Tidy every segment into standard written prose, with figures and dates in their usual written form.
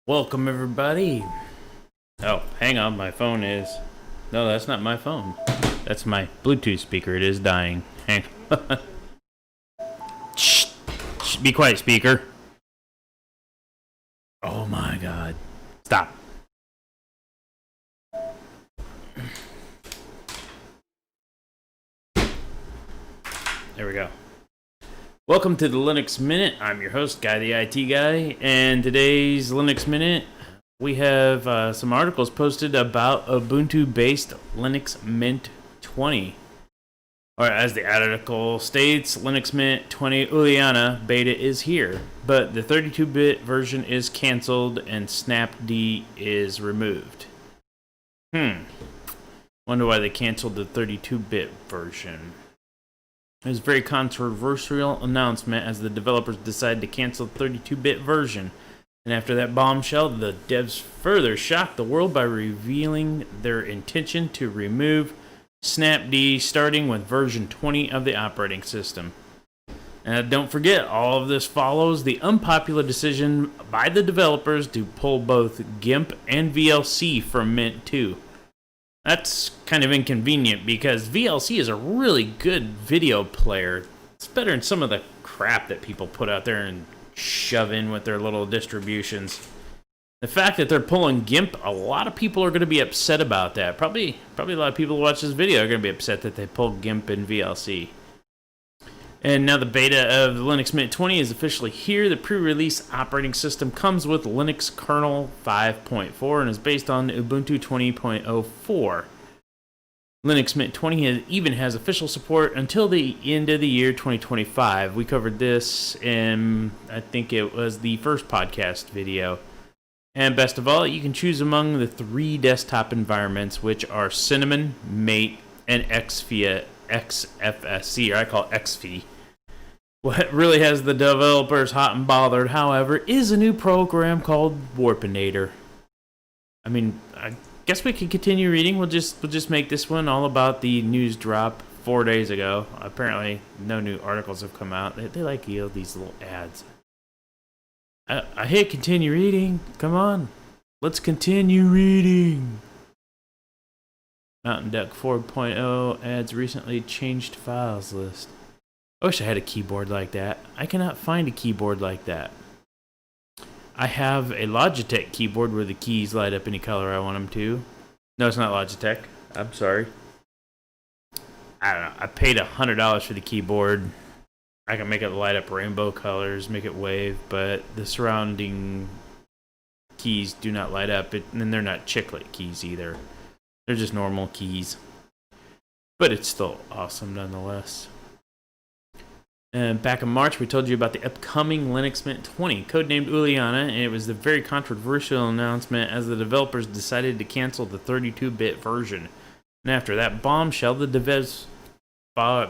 Welcome everybody. Oh, hang on, my phone is... No, that's not my phone. That's my Bluetooth speaker. It is dying. Hang on. Shh. Shh. Be quiet, speaker. Oh my god. Stop. There we go. Welcome to the Linux Minute. I'm your host, Guy the IT Guy, and today's Linux Minute, we have some articles posted about Ubuntu-based Linux Mint 20. Or as the article states, Linux Mint 20 Juliana beta is here, but the 32-bit version is canceled and Snapd is removed. Wonder why they canceled the 32-bit version. It was a very controversial announcement as the developers decided to cancel the 32-bit version. And after that bombshell, the devs further shocked the world by revealing their intention to remove Snapd starting with version 20 of the operating system. And don't forget, all of this follows the unpopular decision by the developers to pull both GIMP and VLC from Mint 2. That's kind of inconvenient because VLC is a really good video player. It's better than some of the crap that people put out there and shove in with their little distributions. The fact that they're pulling GIMP, a lot of people are going to be upset about that. Probably a lot of people who watch this video are going to be upset that they pulled GIMP and VLC. And now the beta of the Linux Mint 20 is officially here. The pre-release operating system comes with Linux kernel 5.4 and is based on Ubuntu 20.04. Linux Mint 20 even has official support until the end of the year 2025. We covered this in, I think it was the first podcast video. And best of all, you can choose among the 3 desktop environments, which are Cinnamon, Mate, and XFSC, or I call it XV. What really has the developers hot and bothered, however, is a new program called Warpinator. I mean, I guess we can continue reading. We'll just make this one all about the news drop 4 days ago. Apparently, no new articles have come out. They like these little ads. I hit continue reading. Come on, let's continue reading. Mountain Duck 4.0 adds recently changed files list. I wish I had a keyboard like that. I cannot find a keyboard like that. I have a Logitech keyboard where the keys light up any color I want them to. No, it's not Logitech. I'm sorry. I don't know. I paid $100 for the keyboard. I can make it light up rainbow colors, make it wave, but the surrounding keys do not light up. And they're not chiclet keys either. They're just normal keys. But it's still awesome nonetheless. And back in March, we told you about the upcoming Linux Mint 20, codenamed Juliana, and it was a very controversial announcement as the developers decided to cancel the 32-bit version. And after that bombshell, the devs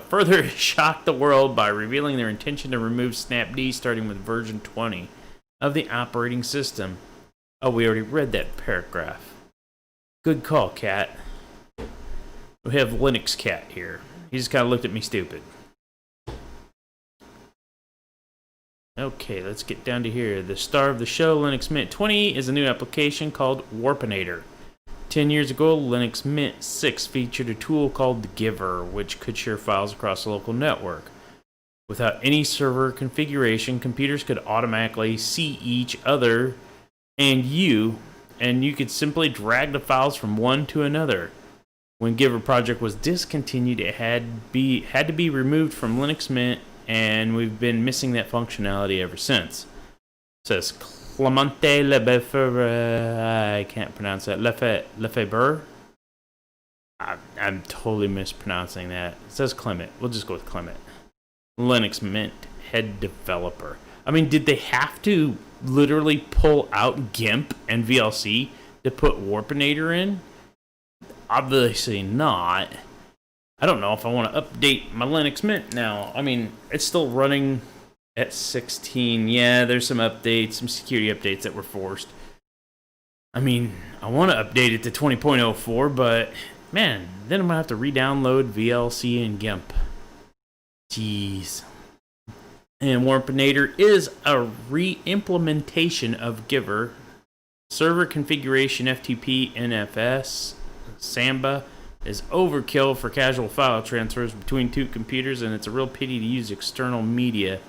further shocked the world by revealing their intention to remove Snapd starting with version 20 of the operating system. Oh, we already read that paragraph. Good call, Cat. We have Linux Cat here. He just kind of looked at me stupid. Okay, let's get down to here. The star of the show, Linux Mint 20, is a new application called Warpinator. 10 years ago, Linux Mint 6 featured a tool called the Giver, which could share files across a local network. Without any server configuration, computers could automatically see each other and you could simply drag the files from one to another. When Giver project was discontinued, it had to be removed from Linux Mint, and we've been missing that functionality ever since. It says Clemente Lefebvre, I can't pronounce that. Lefebvre? I'm totally mispronouncing that. It says Clement. We'll just go with Clement. Linux Mint head developer. I mean, did they have to literally pull out GIMP and VLC to put Warpinator in? Obviously not. I don't know if I want to update my Linux Mint now. I mean, it's still running at 16. Yeah, there's some updates, some security updates that were forced. I mean, I want to update it to 20.04, but man, then I'm going to have to re-download VLC and GIMP. Jeez. And Warpinator is a re-implementation of Giver Server configuration FTP NFS Samba is overkill for casual file transfers between two computers, and it's a real pity to use external media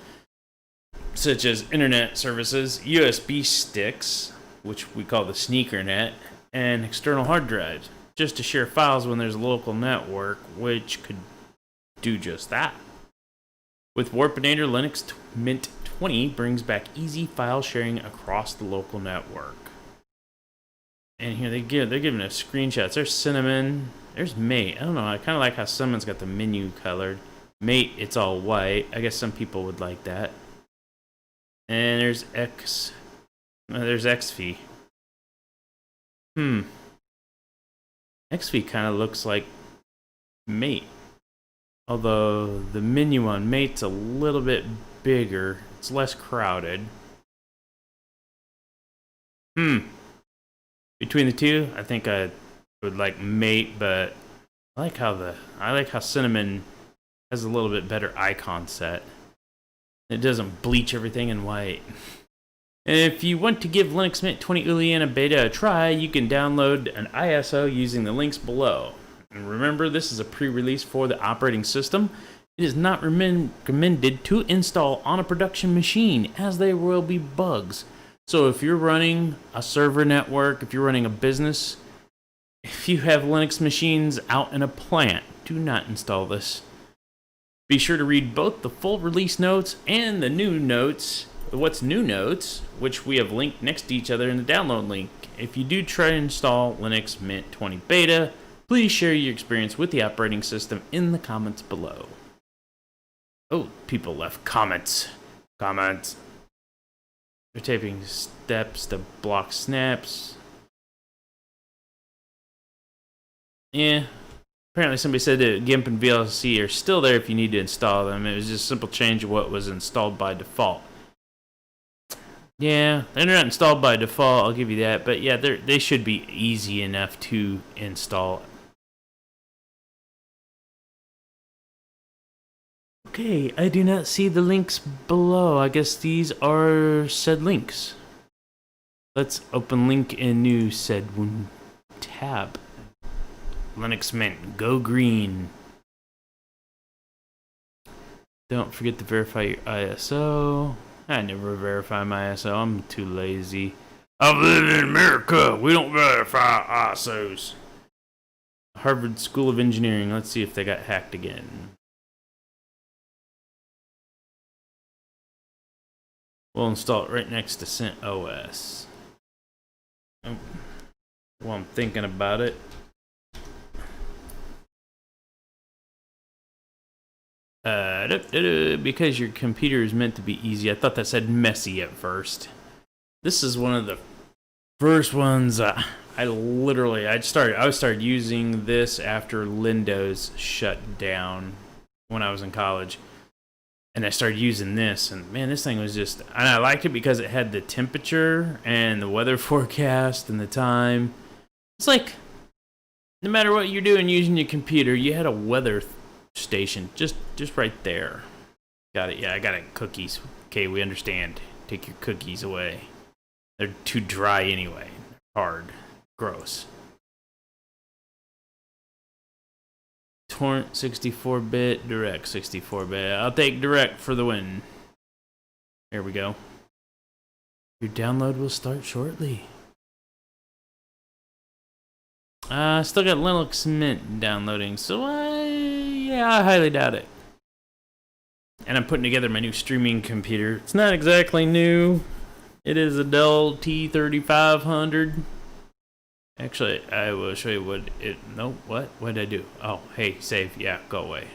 such as internet services, USB sticks, which we call the sneaker net, and external hard drives, just to share files when there's a local network, which could do just that. With Warpinator, Linux Mint 20 brings back easy file sharing across the local network. And here they're giving us screenshots. There's Cinnamon. There's Mate. I don't know. I kind of like how Cinnamon's got the menu colored. Mate, it's all white. I guess some people would like that. And there's there's XV. XV kind of looks like Mate. Although the menu on Mate's a little bit bigger. It's less crowded. Between the two, I think I would like Mate, but I like how Cinnamon has a little bit better icon set. It doesn't bleach everything in white. And if you want to give Linux Mint 20 Uliana Beta a try, you can download an ISO using the links below. And remember, this is a pre-release for the operating system. It is not recommended to install on a production machine, as there will be bugs. So if you're running a server network, if you're running a business, if you have Linux machines out in a plant, do not install this. Be sure to read both the full release notes and the new notes, what's new notes, which we have linked next to each other in the download link. If you do try to install Linux Mint 20 Beta, please share your experience with the operating system in the comments below. Oh, people left comments. They're taking steps to block snaps. Yeah. Apparently somebody said that GIMP and VLC are still there if you need to install them. It was just a simple change of what was installed by default. Yeah, they're not installed by default, I'll give you that. But yeah, they should be easy enough to install. Okay, I do not see the links below. I guess these are said links. Let's open link in new said tab. Linux Mint, go green. Don't forget to verify your ISO. I never verify my ISO. I'm too lazy. I live in America. We don't verify ISOs. Harvard School of Engineering. Let's see if they got hacked again. We'll install it right next to CentOS. While I'm thinking about it. Because your computer is meant to be easy. I thought that said messy at first. This is one of the first ones I started using this after Windows shut down when I was in college. And I started using this, and man, this thing was just, and I liked it because it had the temperature and the weather forecast and the time. It's like, no matter what you're doing using your computer, you had a weather station just right there. Got it. Yeah, I got it. Cookies. Okay, we understand. Take your cookies away. They're too dry anyway. Hard. Gross. Torrent 64-bit, Direct 64-bit. I'll take Direct for the win. There we go. Your download will start shortly. Still got Linux Mint downloading, so I highly doubt it. And I'm putting together my new streaming computer. It's not exactly new. It is a Dell T3500. Actually, I will show you what it... No, what? What did I do? Oh, hey, save. Yeah, go away.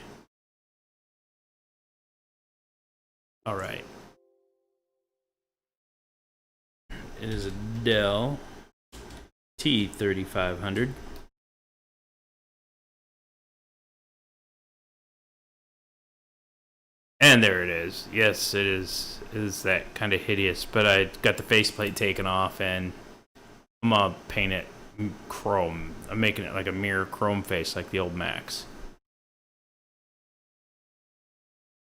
Alright. It is a Dell T3500. And there it is. Yes, it is. It is that kind of hideous. But I got the faceplate taken off, and I'm gonna paint it chrome. I'm making it like a mirror chrome face, like the old Macs.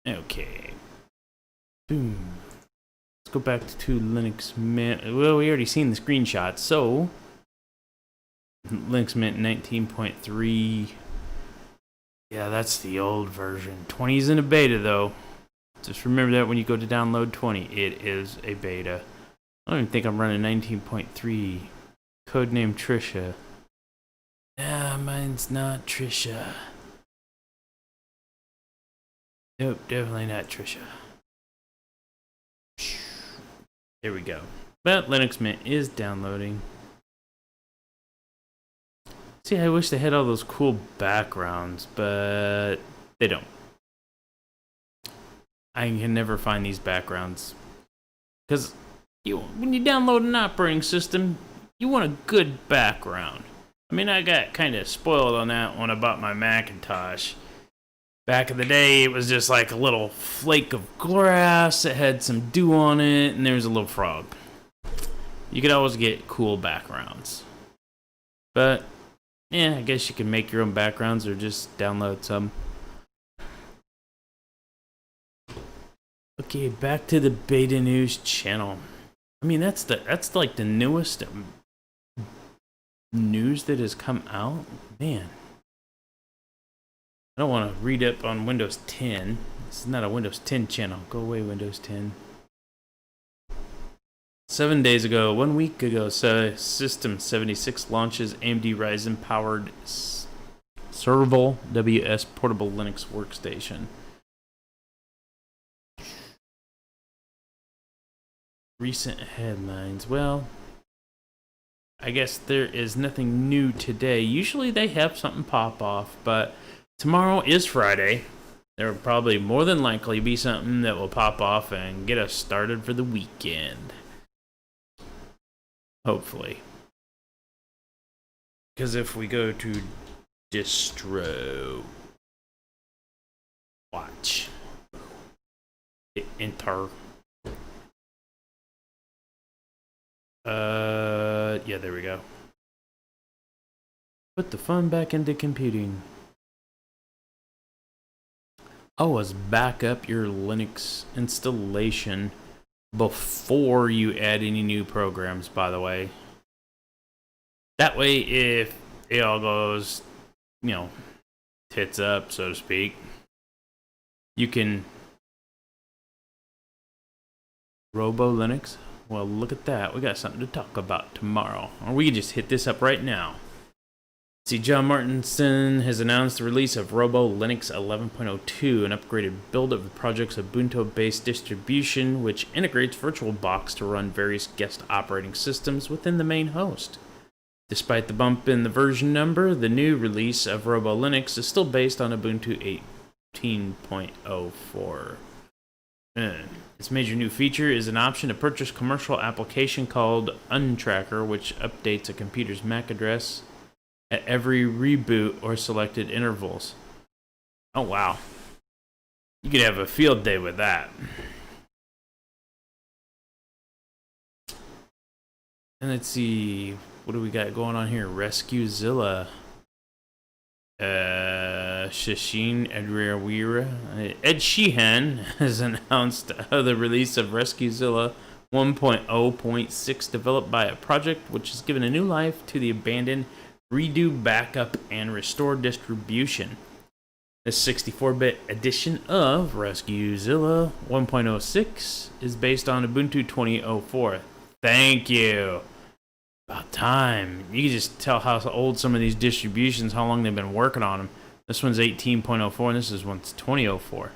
Okay. Boom. Let's go back to Linux Mint. Well, we already seen the screenshots, so Linux Mint 19.3. Yeah, that's the old version. 20 is in a beta, though. Just remember that when you go to download 20, it is a beta. I don't even think I'm running 19.3. Codename Trisha. Nah, mine's not Trisha. Nope, definitely not Trisha. There we go. But Linux Mint is downloading. See, I wish they had all those cool backgrounds, but they don't. I can never find these backgrounds. Because when you download an operating system, you want a good background. I mean, I got kind of spoiled on that when I bought my Macintosh. Back in the day, it was just like a little flake of grass that had some dew on it, and there was a little frog. You could always get cool backgrounds. But, yeah, I guess you can make your own backgrounds or just download some. Okay, back to the beta news channel. I mean, that's like the newest news that has come out. Man, I don't want to read up on Windows 10. This is not a Windows 10 channel. Go away, Windows 10. 7 days ago, 1 week ago, System 76 launches AMD Ryzen powered Serval WS portable Linux workstation. Recent headlines. Well, I guess there is nothing new today. Usually they have something pop off, but tomorrow is Friday. There will probably more than likely be something that will pop off and get us started for the weekend. Hopefully. Because if we go to distro, watch, hit enter. Yeah, there we go. Put the fun back into computing. Always back up your Linux installation before you add any new programs, by the way. That way, if it all goes, tits up, so to speak, you can Robo Linux. Well, look at that. We got something to talk about tomorrow. Or we can just hit this up right now. See, John Martinson has announced the release of Robo Linux 11.02, an upgraded build of the project's Ubuntu-based distribution, which integrates VirtualBox to run various guest operating systems within the main host. Despite the bump in the version number, the new release of Robo Linux is still based on Ubuntu 18.04. Its major new feature is an option to purchase a commercial application called Untracker, which updates a computer's MAC address at every reboot or selected intervals. Oh, wow. You could have a field day with that. And let's see, what do we got going on here? RescueZilla. Shashin Edrawira. Ed Sheehan has announced the release of RescueZilla 1.0.6, developed by a project which has given a new life to the abandoned redo, backup, and restore distribution. This 64-bit edition of RescueZilla 1.06 is based on Ubuntu 20.04. Thank you. About time. You can just tell how old some of these distributions, how long they've been working on them. This one's 18.04 and this is one's 20.04.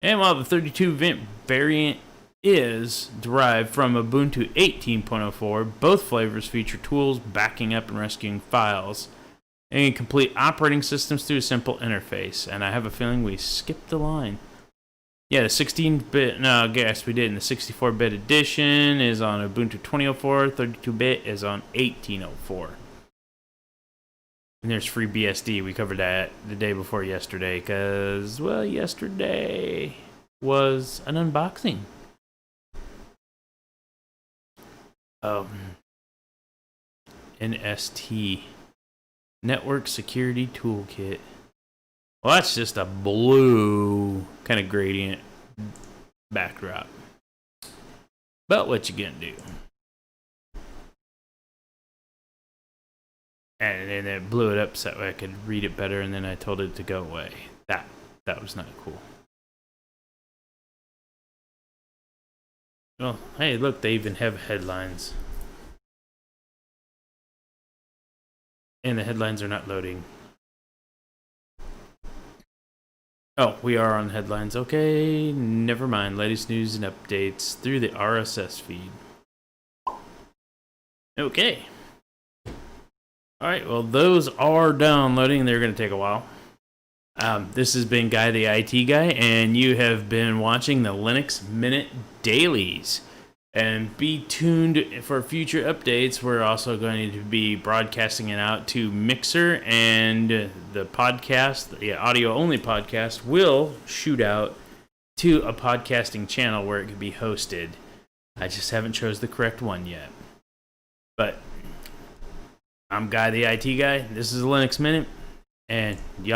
And while the 32-bit variant is derived from Ubuntu 18.04, both flavors feature tools backing up and rescuing files and complete operating systems through a simple interface. And I have a feeling we skipped the line. Yeah, the 16-bit, no, I guess we didn't. The 64-bit edition is on Ubuntu 20.04, 32-bit is on 18.04. And there's free BSD. We covered that the day before yesterday because, well, yesterday was an unboxing. NST, Network Security Toolkit. Well, that's just a blue kind of gradient backdrop. But what you gonna do? And then it blew it up so I could read it better, and then I told it to go away. That was not cool. Well, hey, look, they even have headlines. And the headlines are not loading. Oh, we are on headlines. Okay, never mind. Latest news and updates through the RSS feed. Okay. Alright, well, those are downloading. They're going to take a while. This has been Guy the IT Guy, and you have been watching the Linux Minute Dailies. And be tuned for future updates. We're also going to be broadcasting it out to Mixer, and the podcast, the audio-only podcast, will shoot out to a podcasting channel where it can be hosted. I just haven't chose the correct one yet. But I'm Guy the IT Guy. This is the Linux Minute, and y'all